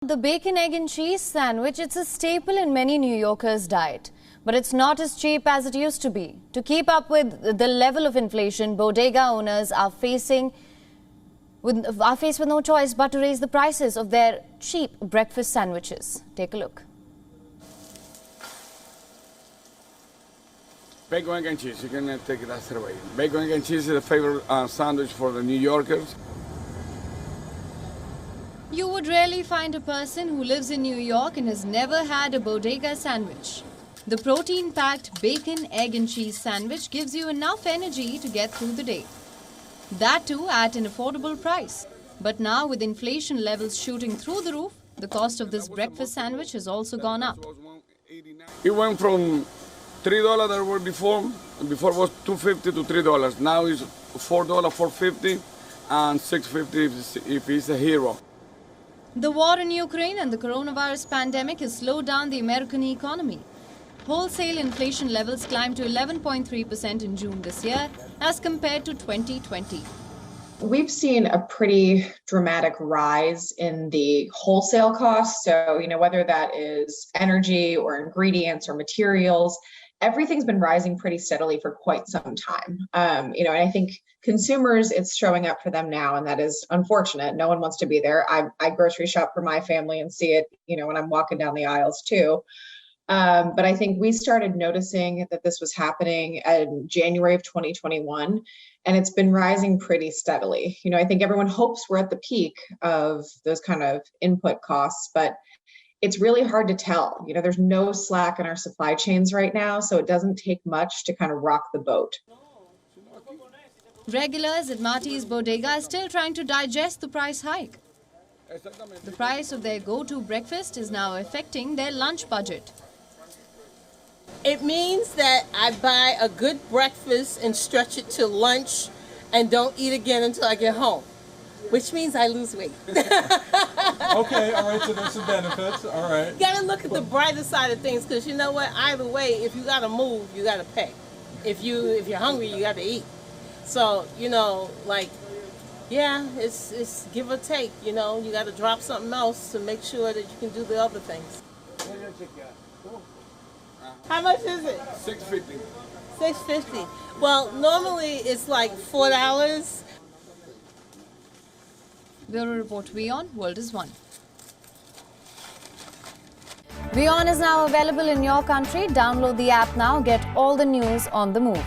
The bacon, egg and cheese sandwich, it's a staple in many New Yorkers' diet. But it's not as cheap as it used to be. To keep up with the level of inflation, bodega owners are faced with no choice but to raise the prices of their cheap breakfast sandwiches. Take a look. Bacon, egg and cheese, you can take it that away. Bacon, egg and cheese is a favorite sandwich for the New Yorkers. You would rarely find a person who lives in New York and has never had a bodega sandwich. The protein-packed bacon, egg and cheese sandwich gives you enough energy to get through the day. That too at an affordable price. But now with inflation levels shooting through the roof, the cost of this breakfast sandwich has also gone up. It went from $3 that were before it was $2.50 to $3. Now it's $4, $4.50 and $6.50 if it's a hero. The war in Ukraine and the coronavirus pandemic has slowed down the American economy. Wholesale inflation levels climbed to 11.3% in June this year as compared to 2020. We've seen a pretty dramatic rise in the wholesale costs. So, whether that is energy or ingredients or materials, everything's been rising pretty steadily for quite some time. And I think consumers, it's showing up for them now, and that is unfortunate. No one wants to be there. I grocery shop for my family and see it, when I'm walking down the aisles too. But I think we started noticing that this was happening in January of 2021, and it's been rising pretty steadily. I think everyone hopes we're at the peak of those kind of input costs, but it's really hard to tell. There's no slack in our supply chains right now, so it doesn't take much to kind of rock the boat. Regulars at Marty's Bodega are still trying to digest the price hike. The price of their go-to breakfast is now affecting their lunch budget. It means that I buy a good breakfast and stretch it to lunch and don't eat again until I get home, which means I lose weight. Okay, all right, so there's some benefits, all right. You gotta look at the brighter side of things, because you know what, either way, if you gotta move, you gotta pay. If you're hungry, you gotta eat. So, it's give or take, you gotta drop something else to make sure that you can do the other things. How much is it? $6.50. $6.50. Well, normally it's like $4. Bureau Report, WION, World is One. WION is now available in your country. Download the app now. Get all the news on the move.